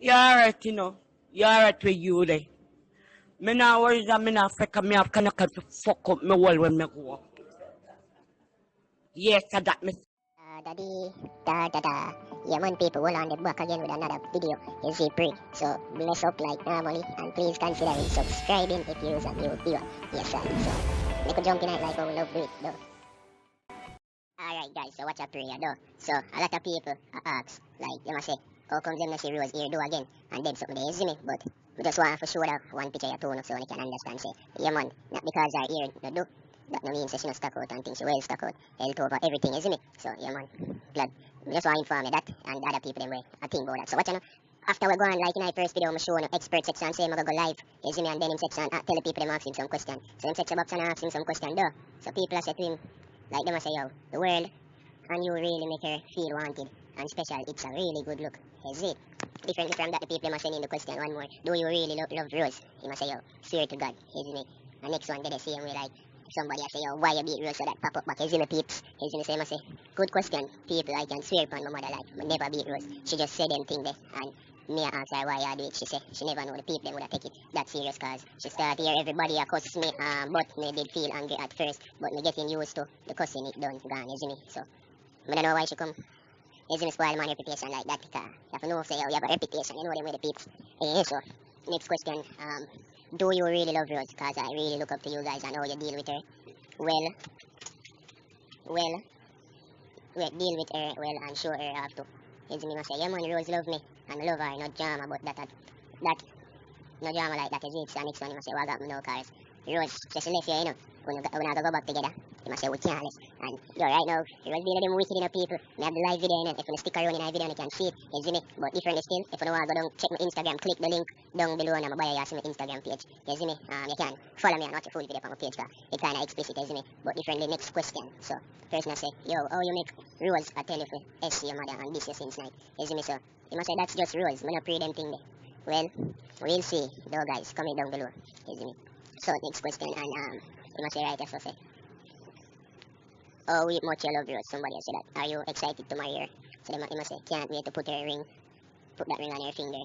You alright, you know. You alright with you there. Me now worries that me now fake me have kind of fuck up me wall when me go up. Yes, that me. Daddy, da. Yeah, man, people, hold on the back again with another video. You see, pre. So, bless up like normally, and please consider subscribing if you're a new viewer. Yes, sir. So, make a jump in it like how we love do it, though. Alright, guys, so watch a prayer, though. So, a lot of people ask, like, you must say, how come them not see Rose here do again? And then something they see me, but we just want to show that one picture or two so they can understand, say, yeah, man, not because our ear no do. That no means she no stuck out and things she well stuck out. Held over everything, isn't it? So, yeah, man, glad. We just want to inform you that, and the other people, them way, I think about that. So, watch you know, after we go on, like in our first video, I'm showing the expert section, say, I'm going to go live, you see me, and then him section, tell the people, them ask him some question. So, him section box and ask him some question, though. So, people are say to him, like, them say, yo, the world, and you really make her feel wanted and special. It's a really good look. Is it? Differently from that, the people must send in the question one more. Do you really love Rose? He must say, yo, swear to God, isn't it? And next one, they see him with like, somebody say, yo, why you beat Rose so that pop up back? Isn't it, peeps? Isn't it? Say, must say, good question. People, I can swear upon my mother, like, but never beat Rose. She just said them thing there. And me I ask her why I do it. She say, she never know the people them would have take it that serious cause she started here everybody cuss me, but me did feel angry at first. But me getting used to the cussing it done gone, isn't it? So, I don't know why she come. Isn't it spoil my reputation like that? Because you have to know, say, you have a reputation, you know them with the peeps. So, next question, do you really love Rose? Because I really look up to you guys and how you deal with her. Well, deal with her well and show her how to. Isn't it? Say, yeah man, Rose love me and love her, not drama, but that, no drama like that is it. So next one, you must say, well, I got me no cars. Rose, just left you, you know. When I go back together, you must say, we can't less. And you're right now, Rose be them wicked enough people. I have the live video, and if you stick around in our video, you can see it, you see me. But differently still, if you don't want to go down, check my Instagram, click the link down below, and I'm going to see my Instagram page. You see me? You can follow me and watch a full video on my page, because it's kind of explicit, you see me. But differently, next question. So, person I say, yo, how you make Rose a tell you for SC your mother and this you since night? You see me? So, you must say, that's just Rose. I'm not pre them thing there. Well, we'll see. Though, guys, comment down below. You see me? So, next question, and you must say right as I say. Oh, we much you love Rose. Somebody else said that. Are you excited to marry her? So they must say, can't wait to put that ring on her finger.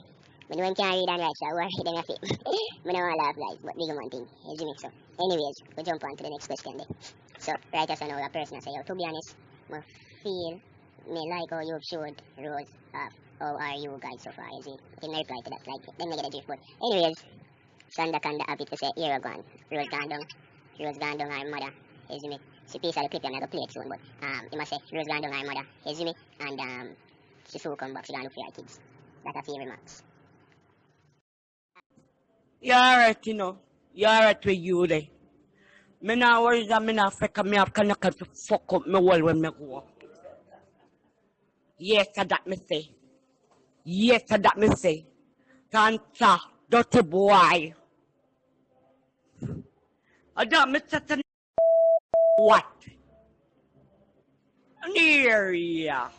But when can't read and write, so I worry them a fit. I don't want to laugh guys, but big one thing. You see me? So, anyways, we'll jump on to the next question then. So, right as I know, a person I say, to be honest, I feel me like how you've showed Rose off. How are you guys so far? You see? In reply to that, like, then we get a drift. But, anyways, Sandocan the happy to say, here gone. Rose gone down her mother. You see me? She piece of the clip, I'm not going to play it soon, but you must say, Rose gone down her mother. You see me? And she soon come back, she gonna look for her kids. That's a few remarks. You alright, you know. You alright with you there. Me now worries that me now fake me have kind of fuck up me wall when me go up. Yes, that me say. Yes, that me say. Cancer, dirty boy. I don't miss that. What? Near.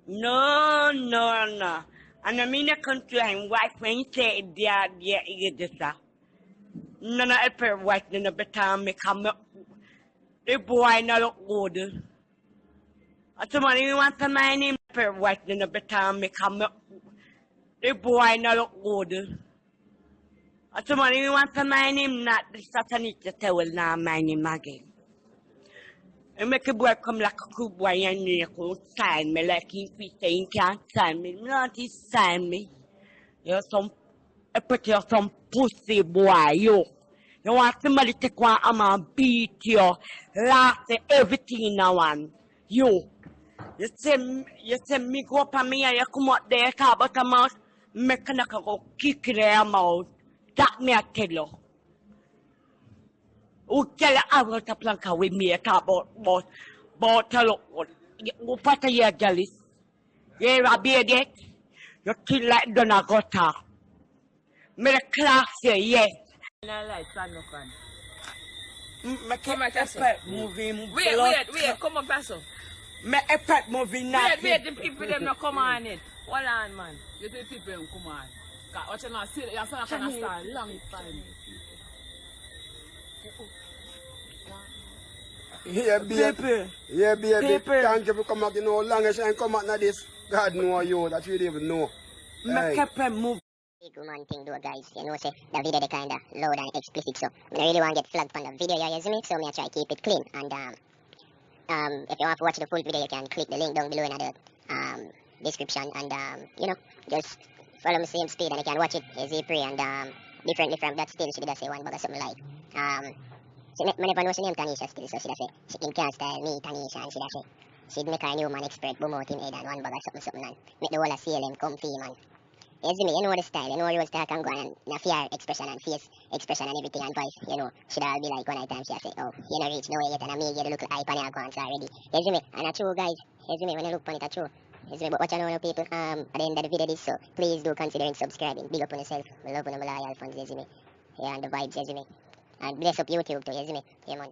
No. And I mean, I come to him, wife, when you say, dear, this. None of it, white, none of the time, me come up. The boy, no look good. Somebody wants to my name, white, none of the time, me come up. The boy, no look good. Somebody wants to my name, not the satanic, to tell now my name again. And make a boy come like a good boy and you could sign me like if he saying can't sign me. Not he sign me. You're some pussy boy, you. You want somebody to take one arm and beat you, laugh at everything now one. You say me go up on me and you come out there talk about a mouth, make a go kick their mouth. That me I tell you. Who tell you I want to plank with me talk about tell you what are you jealous? You a baby you kill like Donna Gota. Me the class here, yes. I like Sandocan. Come on, Castle. Moving. Wait, come on, Castle. Me a pet moving now. Wait, the people them not come on it. Hold on, man. You see people them come on. What you not see? You're not gonna stand long time. Yeah, baby. Thank you for coming out. You know, long as I come out now this, God know you. That you didn't even know. Me keep move. Big woman thing though, guys. You know, say the video they kinda loud and explicit, so I don't really want to get flagged from the video, you see me? So me I try keep it clean. And if you want to watch the full video, you can click the link down below in the description, and you know, just follow me same speed and you can watch it easy free. And differently from that, still she did say one bag of something like she never know she name Tanisha still, so she say she in can style me Tanisha, and she say she'd make her new man expert boom out in head and one bag of something and make the whole of CLM comfy, man. You see me, you know the style, you know you was talk and go on, and the fear expression and face expression and everything and voice, you know, should all be like one night time she say, oh, you know reach nowhere yet, and I me get a look hype on your guns already. You see me, and that's true, guys. You see me, when you look on it, that's true. You see me, but what you know, people, at the end of the video this, so please do consider subscribing. Big up on yourself, we love on the loyal fans, you see me. Yeah, and the vibes, you see me. And bless up YouTube too, you see me. Yeah, man.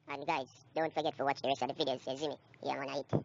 And guys, don't forget to watch the rest of the videos, you see me. Yeah, man, I eat.